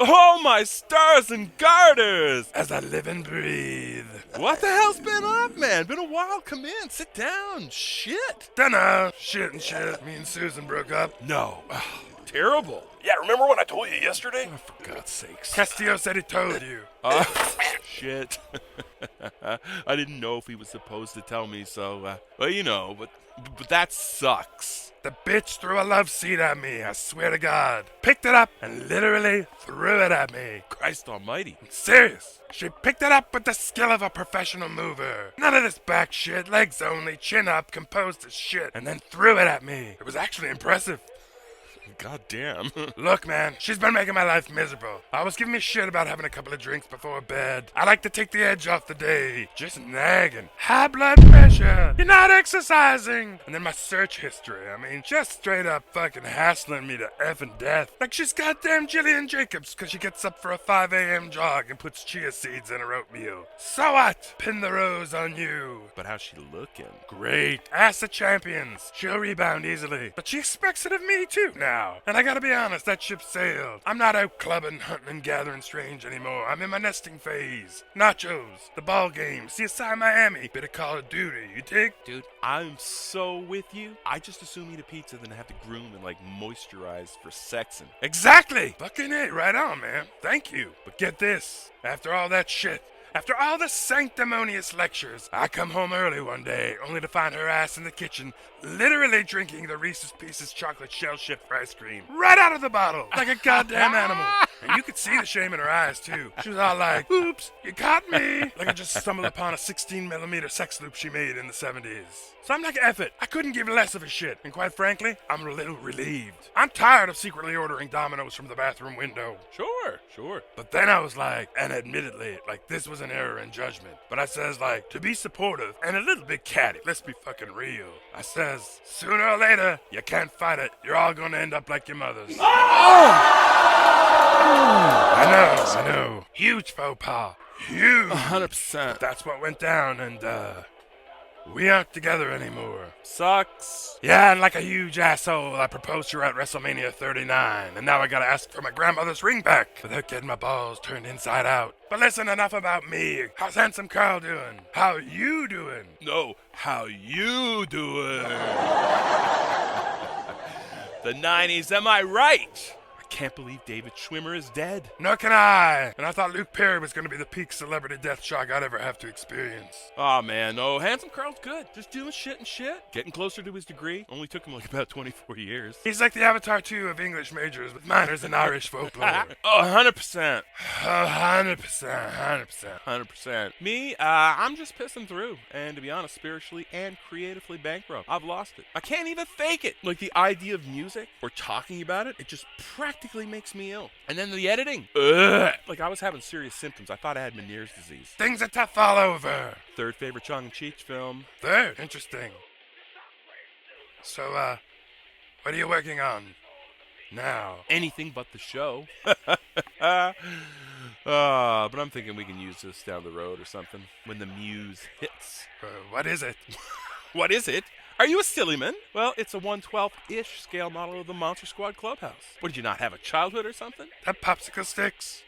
Oh, my stars and garters! As I live and breathe. What the hell's been up, man? Been a while. Come in, sit down. Shit. Dunno. Shit and shit. Me and Susan broke up. No. Terrible. Yeah, remember when I told you yesterday? Oh, for God's sakes. Castillo said he told you. Shit. I didn't know if he was supposed to tell me, so, well, you know, but that sucks. The bitch threw a love seed at me, I swear to God. Picked it up and literally threw it at me. Christ almighty. I'm serious. She picked it up with the skill of a professional mover. None of this back shit, legs only, chin up, composed as shit, and then threw it at me. It was actually impressive. God damn. Look, man, she's been making my life miserable. Always giving me shit about having a couple of drinks before bed. I like to take the edge off the day. Just nagging. High blood pressure. You're not exercising. And then my search history. I mean, just straight up fucking hassling me to effing death. Like she's goddamn Jillian Jacobs because she gets up for a 5 a.m. jog and puts chia seeds in her oatmeal. So what? Pin the rose on you. But how's she looking? Great. Ask the champions. She'll rebound easily. But she expects it of me too now. And I gotta be honest, that ship sailed. I'm not out clubbing, hunting, and gathering strange anymore. I'm in my nesting phase. Nachos, the ball game, CSI Miami, bit of Call of Duty, you dig? Dude, I'm so with you. I just assume eat a pizza, then have to groom and, like, moisturize for sexing. Exactly! Fucking it, right on, man. Thank you. But get this, after all that shit, after all the sanctimonious lectures, I come home early one day, only to find her ass in the kitchen, literally drinking the Reese's Pieces chocolate shell shift ice cream right out of the bottle, like a goddamn animal. And you could see the shame in her eyes, too. She was all like, oops, you caught me. Like I just stumbled upon a 16mm sex loop she made in the 70s. So I'm like, F it. I couldn't give less of a shit. And quite frankly, I'm a little relieved. I'm tired of secretly ordering Domino's from the bathroom window. Sure. But then I was like, and admittedly, like this was an error in judgment. But I says like, to be supportive and a little bit catty, let's be fucking real. I says, sooner or later, you can't fight it. You're all gonna end up like your mothers. I know. Huge faux pas. Huge. 100%. That's what went down and, we aren't together anymore. Sucks. Yeah, and like a huge asshole, I proposed to her at WrestleMania 39, and now I gotta ask for my grandmother's ring back without getting my balls turned inside out. But listen, enough about me. How's Handsome Carl doing? How you doing? No, how you doing? The 90s, am I right? I can't believe David Schwimmer is dead. Nor can I. And I thought Luke Perry was gonna be the peak celebrity death shock I'd ever have to experience. Aw, man, no, Handsome Carl's good. Just doing shit and shit. Getting closer to his degree. Only took him like about 24 years. He's like the Avatar 2 of English majors with minors in Irish folklore. Oh, 100%. 100%. 100%. Me, I'm just pissing through. And to be honest, spiritually and creatively bankrupt. I've lost it. I can't even fake it. Like the idea of music or talking about it, it just practically makes me ill. And then the editing. Ugh. Like I was having serious symptoms. I thought I had Meniere's disease. Things are tough all over. Third favorite tongue-in-cheek film. Third? Interesting. So, what are you working on now? Anything but the show. But I'm thinking we can use this down the road or something when the muse hits. What is it? What is it? Are you a silly man? Well, it's a 1/12-ish scale model of the Monster Squad Clubhouse. What, did you not have a childhood or something? That popsicle sticks?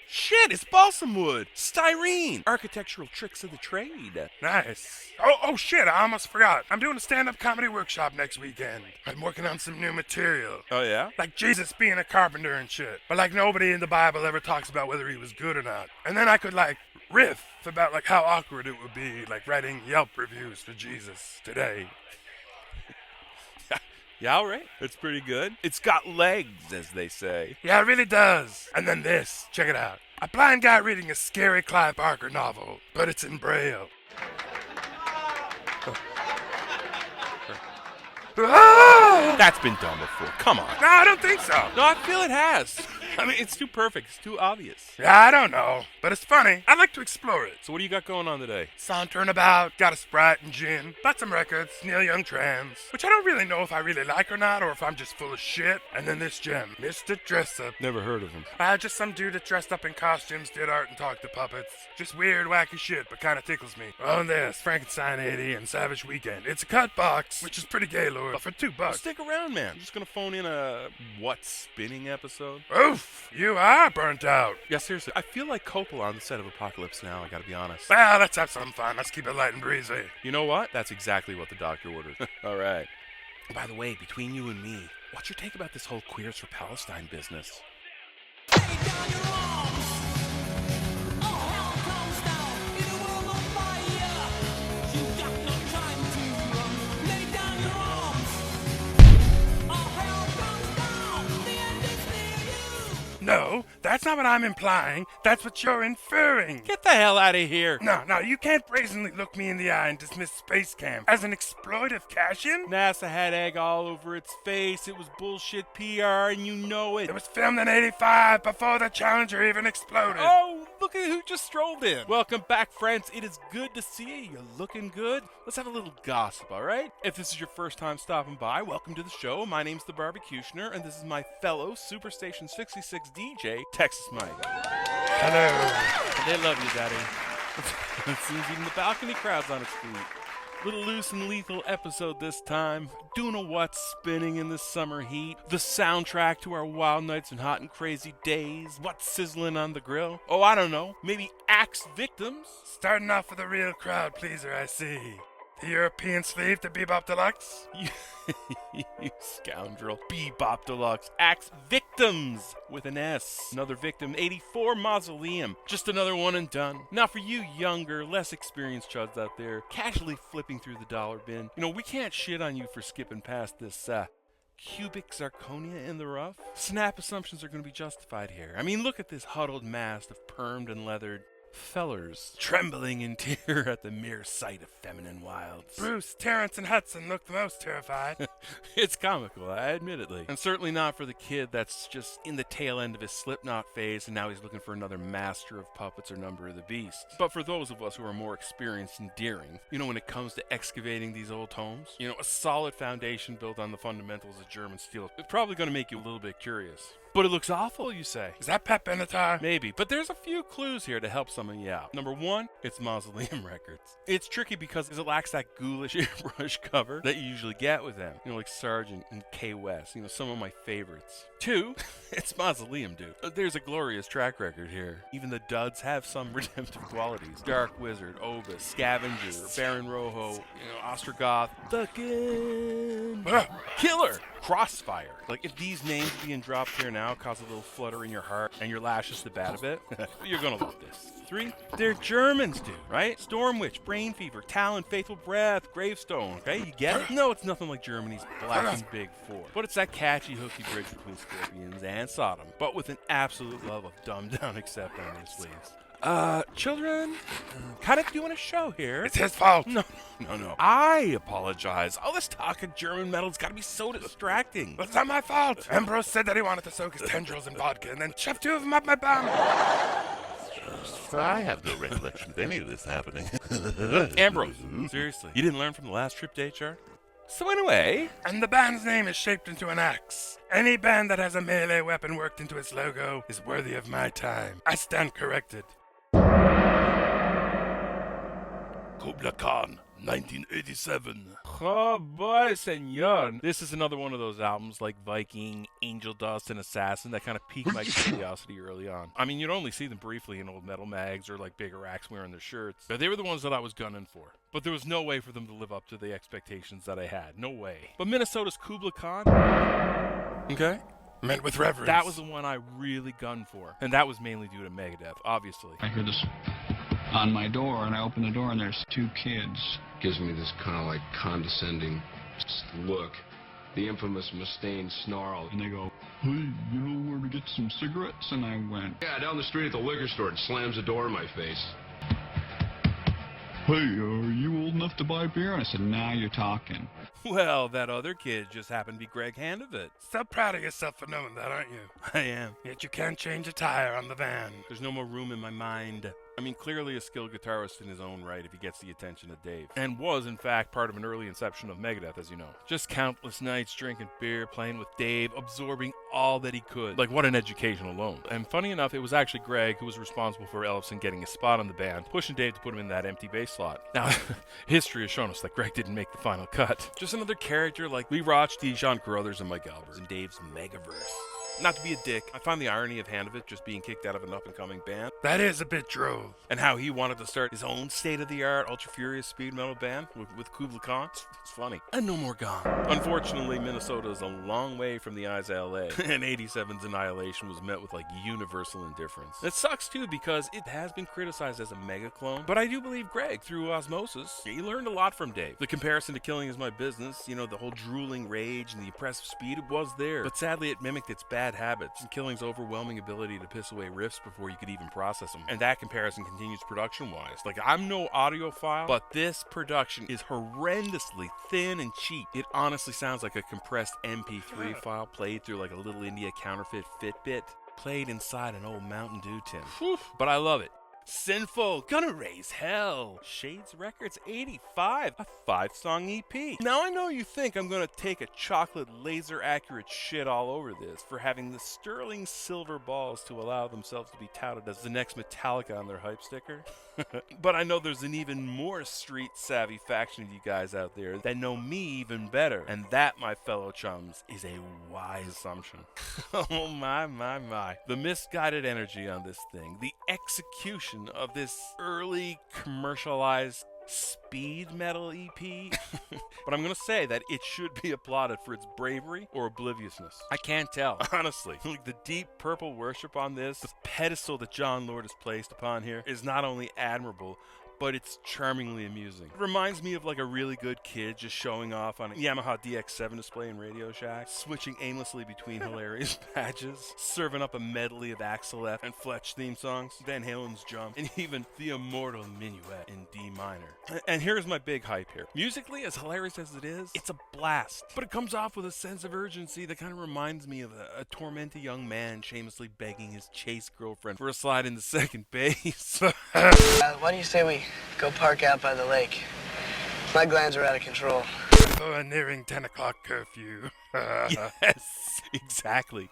Shit, it's balsam wood, styrene, architectural tricks of the trade. Nice. Oh shit, I almost forgot. I'm doing a stand-up comedy workshop next weekend. I'm working on some new material. Oh, yeah? Like Jesus being a carpenter and shit. But like nobody in the Bible ever talks about whether he was good or not. And then I could like riff about like how awkward it would be like writing Yelp reviews for Jesus today. Yeah, all right. It's pretty good. It's got legs, as they say. Yeah, it really does. And then this. Check it out. A blind guy reading a scary Clive Barker novel, but it's in Braille. That's been done before. Come on. No, I don't think so. No, I feel it has. I mean, it's too perfect. It's too obvious. Yeah, I don't know. But it's funny. I'd like to explore it. So what do you got going on today? Sauntering about, got a Sprite and gin, bought some records, Neil Young trans, which I don't really know if I really like or not, or if I'm just full of shit. And then this gem, Mr. Dress Up. Never heard of him. Just some dude that dressed up in costumes, did art, and talked to puppets. Just weird, wacky shit, but kind of tickles me. Oh, and there's Frankenstein 80 and Savage Weekend. It's a cut box, which is pretty gay, Lord, but for $2. Well, stick around, man. I'm just gonna phone in a What's Spinning episode. Oof! Oof, you are burnt out. Yeah, seriously, I feel like Coppola on the set of Apocalypse Now, I gotta be honest. Well, let's have some fun. Let's keep it light and breezy. You know what? That's exactly what the doctor ordered. All right. By the way, between you and me, what's your take about this whole Queers for Palestine business? Lay down your arms. All hell comes down in a world on fire. You got no time to run. Lay down your arms. All hell comes down. The end is near you. No, that's not what I'm implying. That's what you're inferring. Get the hell out of here! No, you can't brazenly look me in the eye and dismiss Space Camp as an exploitive cash-in. NASA had egg all over its face. It was bullshit PR, and you know it. It was filmed in '85 before the Challenger even exploded. Oh, look at who just strolled in. Welcome back, friends. It is good to see you. You're looking good. Let's have a little gossip, all right? If this is your first time stopping by, welcome to the show. My name's the Barbecutioner, and this is my fellow Superstation 66 DJ, Texas Mike. Hello. They love you, Daddy. It seems even the balcony crowd's on its feet. Little loose and lethal episode this time. Doing a what's spinning in the summer heat. The soundtrack to our wild nights and hot and crazy days. What's sizzling on the grill? Oh, I don't know. Maybe axe victims? Starting off with a real crowd pleaser, I see. The European sleeve to Bebop Deluxe. You scoundrel. Bebop Deluxe. Axe Victims with an S. Another victim. 84 Mausoleum. Just another one and done. Now for you younger, less experienced chuds out there, casually flipping through the dollar bin, we can't shit on you for skipping past this, cubic zirconia in the rough. Snap assumptions are going to be justified here. I mean, look at this huddled mass of permed and leathered fellers trembling in tear at the mere sight of feminine wilds. Bruce, Terrence, and Hudson look the most terrified. It's comical, admittedly. And certainly not for the kid that's just in the tail end of his Slipknot phase and now he's looking for another master of puppets or Number of the Beast. But for those of us who are more experienced and daring, when it comes to excavating these old tomes, a solid foundation built on the fundamentals of German steel is probably going to make you a little bit curious. But it looks awful, you say. Is that Pep Benatar? Maybe, but there's a few clues here to help some of you out. Number one, it's Mausoleum Records. It's tricky because it lacks that ghoulish airbrush cover that you usually get with them. Like Sargent and K West, some of my favorites. Two, it's Mausoleum, dude. There's a glorious track record here. Even the duds have some redemptive qualities. Dark Wizard, Obus, Scavenger, Baron Rojo, Ostrogoth, Fucking Killer, Crossfire. Like, if these names being dropped here now cause a little flutter in your heart and your lashes to bat a bit, you're gonna love this. Three, they're Germans, dude, right? Stormwitch, Brain Fever, Talon, Faithful Breath, Gravestone, okay? You get it? No, it's nothing like Germany's Black and Big Four. But it's that catchy, hooky bridge between Scorpions and Sodom, but with an absolute love of dumbed-down accept on their sleeves. Children, kind of doing a show here. It's his fault. No. I apologize. All this talk of German metal's gotta be so distracting. But it's not my fault. Ambrose said that he wanted to soak his tendrils in vodka and then shove two of them up my bum. I have no recollection of any of this happening. Ambrose, seriously, you didn't learn from the last trip to HR? So anyway... And the band's name is shaped into an axe. Any band that has a melee weapon worked into its logo is worthy of my time. I stand corrected. Kubla Khan, 1987. Oh boy, senor. This is another one of those albums like Viking, Angel Dust, and Assassin that kind of piqued my curiosity early on. I mean, you'd only see them briefly in old metal mags or like bigger acts wearing their shirts. But they were the ones that I was gunning for. But there was no way for them to live up to the expectations that I had. No way. But Minnesota's Kubla Khan... Okay. Meant with reverence. That was the one I really gunned for. And that was mainly due to Megadeth, obviously. I hear this on my door, and I open the door, and there's two kids. Gives me this kind of like condescending look. The infamous Mustaine snarl. And they go, hey, you know where to get some cigarettes? And I went, Yeah, down the street at the liquor store, and slams the door in my face. hey, are you old enough to buy beer? And I said, now you're talking. Well, that other kid just happened to be Greg Handovit. So proud of yourself for knowing that, aren't you? I am. Yet you can't change a tire on the van. There's no more room in my mind. I mean, clearly a skilled guitarist in his own right if he gets the attention of Dave. And was, in fact, part of an early inception of Megadeth, as you know. Just countless nights drinking beer, playing with Dave, absorbing all that he could. Like, what an education alone. And funny enough, it was actually Greg who was responsible for Ellefson getting a spot on the band, pushing Dave to put him in that empty bass slot. Now, history has shown us that Greg didn't make the final cut. Just another character like Lee Roch, Dijon Carruthers, and Mike Albert in Dave's Megaverse. Not to be a dick, I find the irony of Handovich just being kicked out of an up-and-coming band, That is a bit droll. and how he wanted to start his own state-of-the-art, ultra-furious speed metal band with Kubla Khan. It's funny. And no more gone. Unfortunately, Minnesota is a long way from the eyes of LA, and 87's Annihilation was met with like universal indifference. It sucks too because it has been criticized as a mega clone, but I do believe Greg, through osmosis, he learned a lot from Dave. The comparison to Killing Is My Business, you know, the whole drooling rage and the oppressive speed, it was there, but sadly it mimicked its bad habits and Killing's overwhelming ability to piss away riffs before you could even process them. And that comparison continues production-wise. Like, I'm no audiophile, but this production is horrendously thin and cheap. It honestly sounds like a compressed MP3 file played through like a Little India counterfeit Fitbit, played inside an old Mountain Dew tin. Whew, but I love it. Sinful, Gonna Raise Hell, Shades Records 85, a 5-song EP. Now I know you think I'm gonna take a chocolate laser accurate shit all over this for having the sterling silver balls to allow themselves to be touted as the next Metallica on their hype sticker. But I know there's an even more street savvy faction of you guys out there that know me even better, and that, my fellow chums, is a wise assumption. Oh my. The misguided energy on this thing, the execution of this early commercialized speed metal EP. But I'm gonna say that it should be applauded for its bravery or obliviousness. I can't tell, honestly. Like, the deep purple worship on this, the pedestal that John Lord has placed upon here, is not only admirable, but it's charmingly amusing. It reminds me of like a really good kid just showing off on a Yamaha DX7 display in Radio Shack, switching aimlessly between hilarious patches, serving up a medley of Axel F and Fletch theme songs, Van Halen's Jump, and even the immortal Minuet in D minor. And here's my big hype here. Musically, as hilarious as it is, it's a blast, but it comes off with a sense of urgency that kind of reminds me of a tormented young man shamelessly begging his chaste girlfriend for a slide into second base. Why do you say we go park out by the lake? My glands are out of control. For a nearing 10 o'clock curfew. Yes, exactly.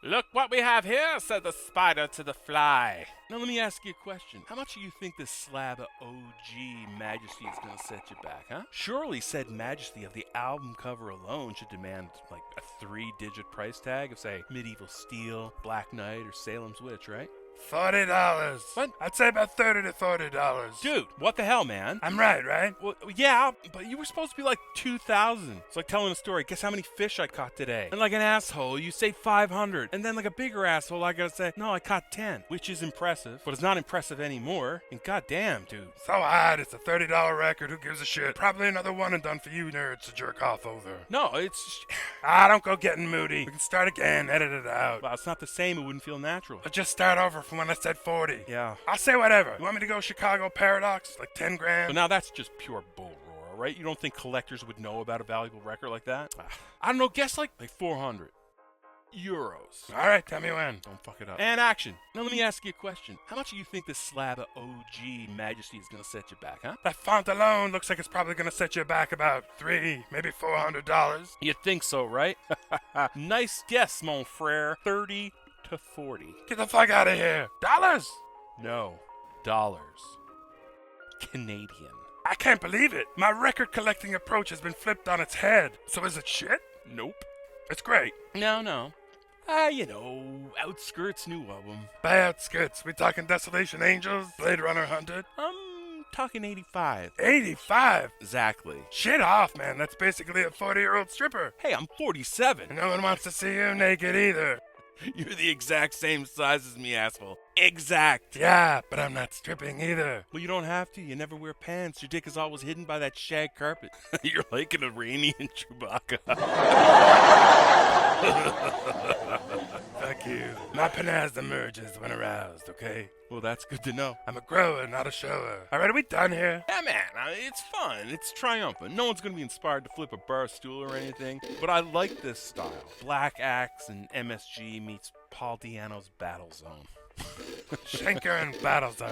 Look what we have here, said the spider to the fly. Now let me ask you a question. How much do you think this slab of OG majesty is going to set you back, huh? Surely said majesty of the album cover alone should demand like a 3-digit price tag of, say, Medieval Steel, Black Knight, or Salem's Witch, right? $40. What? I'd say about $30 to $40. Dude, what the hell, man? I'm right? Well, yeah, but you were supposed to be like 2,000. It's like telling a story. Guess how many fish I caught today? And like an asshole, you say 500. And then like a bigger asshole, I gotta say, no, I caught 10. Which is impressive, but it's not impressive anymore. And goddamn, dude. So hot, it's a $30 record. Who gives a shit? Probably another one and done for you nerds to jerk off over. No, it's... Don't go getting moody. We can start again, edit it out. Well, it's not the same. It wouldn't feel natural. Let's just start over from when I said 40. Yeah. I'll say whatever. You want me to go Chicago Paradox? Like 10 grand? But now that's just pure bull roar, right? You don't think collectors would know about a valuable record like that? I don't know, guess like 400 euros. All right, tell me when. Don't fuck it up. And action. Now let me ask you a question. How much do you think this slab of OG majesty is going to set you back, huh? That font alone looks like it's probably going to set you back about $300, maybe $400. You think so, right? Nice guess, mon frere. 30 to 40. Get the fuck out of here. Dollars? No. Dollars. Canadian. I can't believe it. My record collecting approach has been flipped on its head. So is it shit? Nope. It's great. No. You know, Outskirts new album. By outskirts, we talking Desolation Angels, Blade Runner 100? Talking 85. 85? Exactly. Shit off, man. That's basically a 40-year-old stripper. Hey, I'm 47. And no one wants to see you naked either. You're the exact same size as me, asshole. Exact. Yeah, but I'm not stripping either. Well, you don't have to. You never wear pants. Your dick is always hidden by that shag carpet. You're like an Iranian Chewbacca. Fuck you. My panaz emerges when aroused, okay? Well, that's good to know. I'm a grower, not a shower. All right, are we done here? Yeah, man, it's fun. It's triumphant. No one's going to be inspired to flip a bar stool or anything, but I like this style. Black Axe and MSG meets Paul Di'Anno's Battle Zone. Schenker and Battle Zone.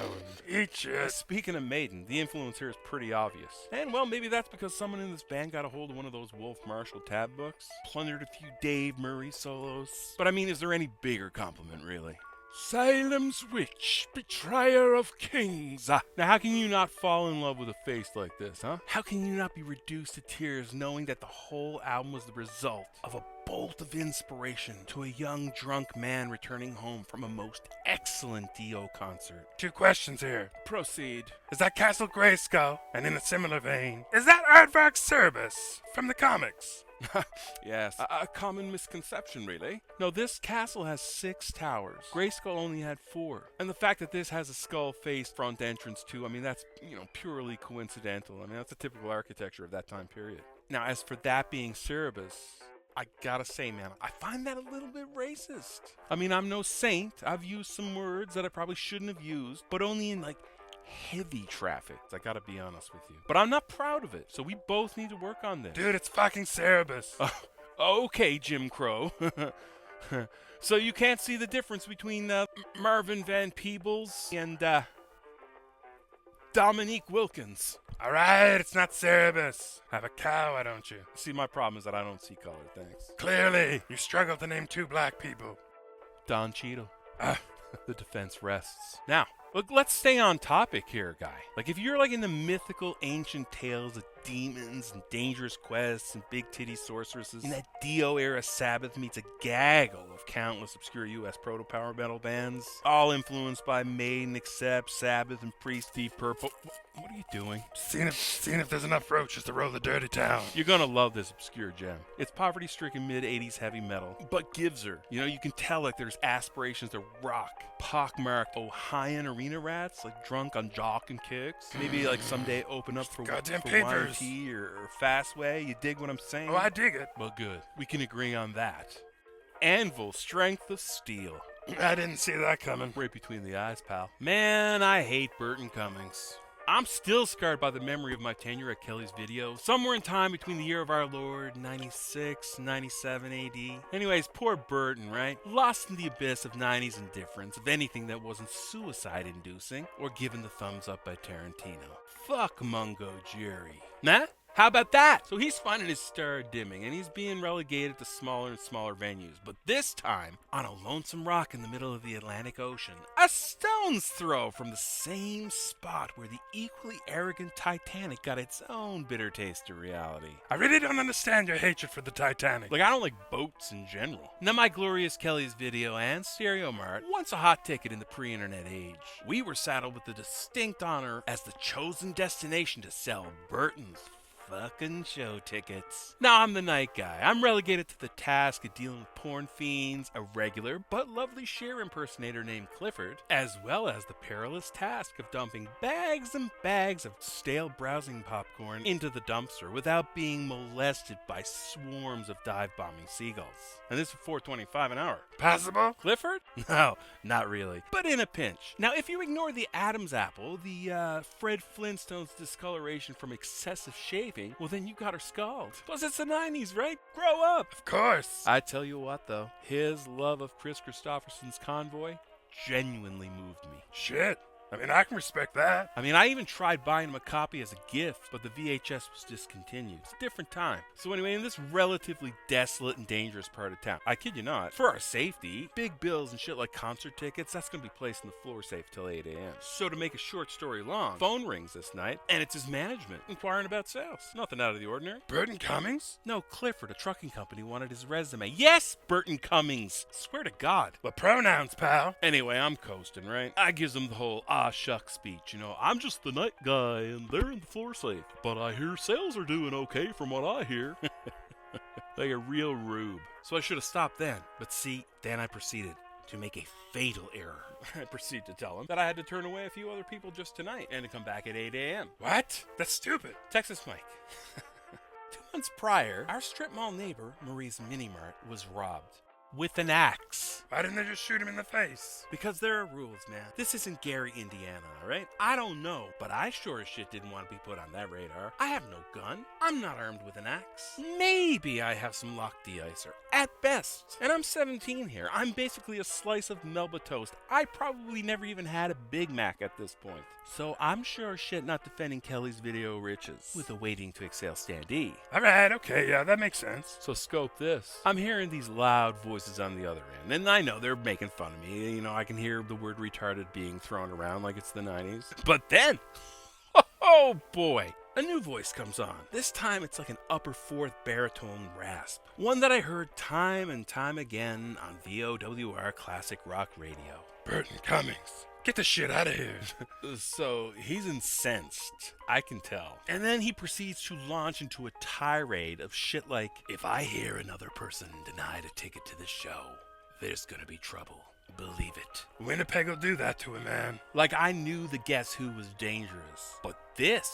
Eat shit. Speaking of Maiden, the influence here is pretty obvious. And, well, maybe that's because someone in this band got a hold of one of those Wolf Marshall tab books, plundered a few Dave Murray solos. But I mean, is there any bigger compliment, really? Salem's witch, betrayer of kings. Now, how can you not fall in love with a face like this, huh? How can you not be reduced to tears knowing that the whole album was the result of a bolt of inspiration to a young drunk man returning home from a most excellent Dio concert? 2 questions here. Proceed. Is that Castle Grayskull? And in a similar vein, is that Aardvark Cerebus from the comics? Yes, a common misconception, really. No, this castle has 6 towers. Grayskull only had 4. And the fact that this has a skull-faced front entrance, too, I mean, that's, purely coincidental. I mean, that's a typical architecture of that time period. Now, as for that being Cerebus, I gotta say, man, I find that a little bit racist. I mean, I'm no saint. I've used some words that I probably shouldn't have used, but only in, heavy traffic. I gotta be honest with you. But I'm not proud of it, so we both need to work on this. Dude, it's fucking Cerebus. Okay, Jim Crow. So you can't see the difference between Marvin Van Peebles and Dominique Wilkins. All right, it's not Cerebus. Have a cow, why don't you? See, my problem is that I don't see color, thanks. Clearly, you struggle to name 2 black people. Don Cheadle. The defense rests. Now, look, let's stay on topic here, guy. If you're in the mythical ancient tales of demons and dangerous quests and big titty sorceresses, in that Dio era Sabbath meets a gaggle of countless obscure US proto-power metal bands, all influenced by Maiden, Accept, Sabbath, and Priest, Deep Purple. What are you doing? Seeing if there's enough roaches to roll the dirty town. You're gonna love this obscure gem. It's poverty-stricken mid-80s heavy metal, but gives her. You can tell there's aspirations to rock. Pockmarked Ohioan arena rats, drunk on jock and kicks. Maybe someday open up for Goddamn for papers. YT or Fastway. You dig what I'm saying? Oh, I dig it. Well, good. We can agree on that. Anvil, strength of steel. I didn't see that coming. Right between the eyes, pal. Man, I hate Burton Cummings. I'm still scarred by the memory of my tenure at Kelly's Video, somewhere in time between the year of our Lord, 96, 97 AD. Anyways, poor Burton, right? Lost in the abyss of 90s indifference, of anything that wasn't suicide-inducing, or given the thumbs up by Tarantino. Fuck Mungo Jerry. Nah? How about that? So he's finding his star dimming, and he's being relegated to smaller and smaller venues. But this time, on a lonesome rock in the middle of the Atlantic Ocean, a stone's throw from the same spot where the equally arrogant Titanic got its own bitter taste of reality. I really don't understand your hatred for the Titanic. I don't like boats in general. Now, my glorious Kelly's Video and Stereo Mart, once a hot ticket in the pre-internet age, we were saddled with the distinct honor as the chosen destination to sell Burton's fucking show tickets. Now, I'm the night guy. I'm relegated to the task of dealing with porn fiends, a regular but lovely Cher impersonator named Clifford, as well as the perilous task of dumping bags and bags of stale browsing popcorn into the dumpster without being molested by swarms of dive-bombing seagulls. And this for $4.25 an hour. Possible? Clifford? No, not really. But in a pinch. Now, if you ignore the Adam's apple, the Fred Flintstone's discoloration from excessive shaving, well, then you got her scald. Plus, it's the 90s, right? Grow up. Of course. I tell you what, though. His love of Chris Christopherson's Convoy genuinely moved me. Shit. I can respect that. I even tried buying him a copy as a gift, but the VHS was discontinued. It's a different time. So anyway, in this relatively desolate and dangerous part of town, I kid you not, for our safety, big bills and shit like concert tickets, that's going to be placed in the floor safe till 8 a.m. So to make a short story long, phone rings this night, and it's his management inquiring about sales. Nothing out of the ordinary. Burton Cummings? No, Clifford, a trucking company, wanted his resume. Yes, Burton Cummings. Swear to God. What pronouns, pal? Anyway, I'm coasting, right? I gives him the whole shuck speech, I'm just the night guy and they're in the floor safe, but I hear sales are doing okay from what I hear. Like a real rube. So I should have stopped then, but see, then I proceeded to make a fatal error. I proceed to tell him that I had to turn away a few other people just tonight and to come back at 8 a.m. What? That's stupid. Texas Mike. 2 months prior, our strip mall neighbor, Marie's Mini Mart, was robbed. With an axe. Why didn't they just shoot him in the face? Because there are rules, man. This isn't Gary, Indiana, alright? I don't know, but I sure as shit didn't want to be put on that radar. I have no gun. I'm not armed with an axe. Maybe I have some locked de-icer. At best. And I'm 17 here. I'm basically a slice of Melba toast. I probably never even had a Big Mac at this point. So I'm sure as shit not defending Kelly's Video riches with a waiting to exhale standee. Alright, okay, yeah, that makes sense. So scope this. I'm hearing these loud voices voices on the other end. And I know they're making fun of me. You know, I can hear the word retarded being thrown around like it's the 90s. But then, oh boy, a new voice comes on. This time it's like an upper fourth baritone rasp. One that I heard time and time again on VOWR Classic Rock Radio. Burton Cummings, get the shit out of here. So he's incensed, I can tell. And then he proceeds to launch into a tirade of shit like, if I hear another person denied a ticket to the show, there's gonna be trouble. Believe it. Winnipeg will do that to a man. Like I knew the Guess Who was dangerous. But this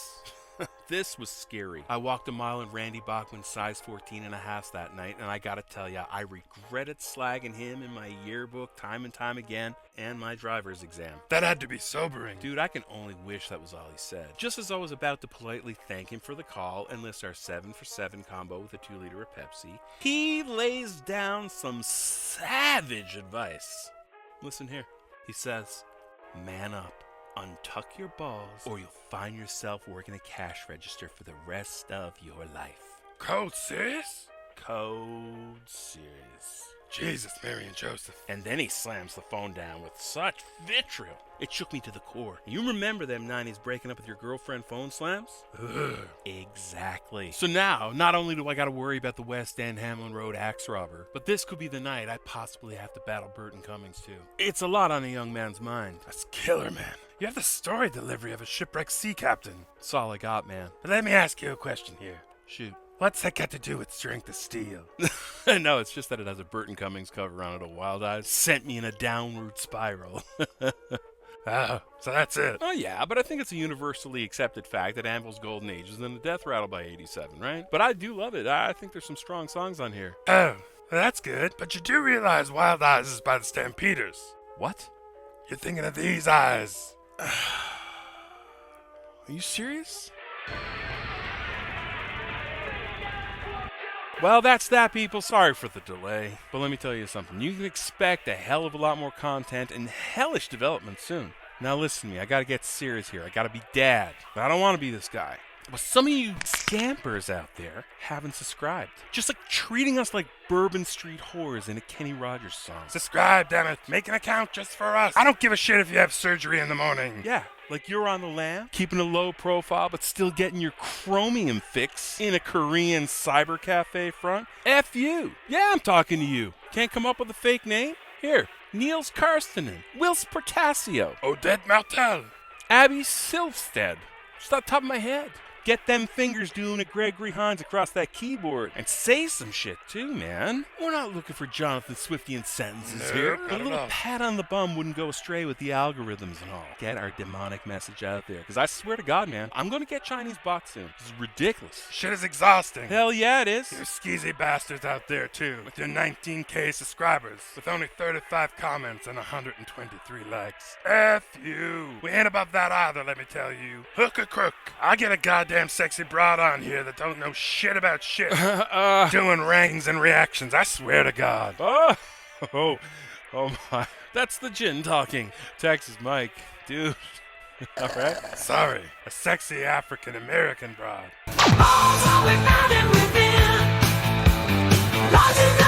was scary. I walked a mile in Randy Bachman's size 14.5 that night, and I gotta tell ya, I regretted slagging him in my yearbook time and time again, and my driver's exam. That had to be sobering. Dude, I can only wish that was all he said. Just as I was about to politely thank him for the call and list our 7 for 7 combo with a 2-liter of Pepsi, he lays down some savage advice. Listen here. He says, man up. Untuck your balls, or you'll find yourself working a cash register for the rest of your life. Cold serious? Code serious. Jesus, Mary and Joseph. And then he slams the phone down with such vitriol. It shook me to the core. You remember them 90s breaking up with your girlfriend phone slams? Ugh. Exactly. So now, not only do I gotta worry about the West End Hamlin Road axe robber, but this could be the night I possibly have to battle Burton Cummings too. It's a lot on a young man's mind. That's killer, man. You have the story delivery of a shipwrecked sea captain. That's all I got, man. But let me ask you a question here. Shoot. What's that got to do with strength of steel? No, it's just that it has a Burton Cummings cover on it, a Wild Eyes. Sent me in a downward spiral. Oh, so that's it. Oh, yeah, but I think it's a universally accepted fact that Anvil's golden age is in the death rattle by 87, right? But I do love it. I think there's some strong songs on here. Oh, well, that's good. But you do realize Wild Eyes is by the Stampeders. What? You're thinking of these eyes. Are you serious? Well, that's that, people. Sorry for the delay. But let me tell you something. You can expect a hell of a lot more content and hellish development soon. Now listen to me. I gotta get serious here. I gotta be dad. But I don't want to be this guy. But some of you scampers out there haven't subscribed. Just like treating us like Bourbon Street whores in a Kenny Rogers song. Subscribe, damn it. Make an account just for us. I don't give a shit if you have surgery in the morning. Yeah, like you're on the lam, keeping a low profile but still getting your chromium fix in a Korean cyber cafe front. F you. Yeah, I'm talking to you. Can't come up with a fake name? Here, Niels Karstenen, Wills Portasio, Odette Martel. Abby Silvstedt. Just off the top of my head. Get them fingers doing at Gregory Hines across that keyboard. And say some shit, too, man. We're not looking for Jonathan Swiftian sentences here. Not A at little all. pat on the bum wouldn't go astray with the algorithms and all. Get our demonic message out there. Because I swear to God, man, I'm going to get Chinese bots soon. This is ridiculous. Shit is exhausting. Hell yeah, it is. You skeezy bastards out there, too, with your 19K subscribers, with only 35 comments and 123 likes. F you. We ain't above that either, let me tell you. Hook or crook, I get a goddamn sexy broad on here that don't know shit about shit. Doing rings and reactions, I swear to God. Oh my. That's the gin talking. Texas Mike. Dude. All right. Sorry, a sexy African-American broad. All that we found and within, lost in the